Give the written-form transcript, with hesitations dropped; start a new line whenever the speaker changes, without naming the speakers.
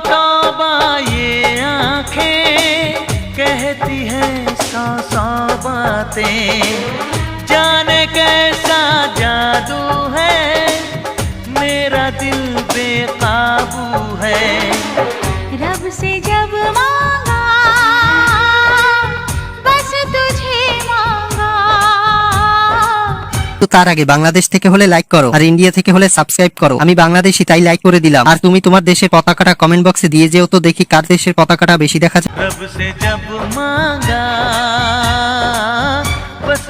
तौबा ये आंखें कहती हैं सौ सौ बातें, जाने कैसा जादू है, मेरा दिल बेकाबू है।
रब से जब मांगा बस तुझे मांगा।
তো তার আগে বাংলাদেশ থেকে হলে লাইক করো, আর ইন্ডিয়া থেকে হলে সাবস্ক্রাইব করো। আমি বাংলাদেশি তাই লাইক করে দিলাম। আর তুমি তোমার দেশের পতাকাটা কমেন্ট বক্সে দিয়ে যেও তো, দেখি কার দেশের পতাকাটা বেশি দেখা যায়।
रब से जब मांगा बस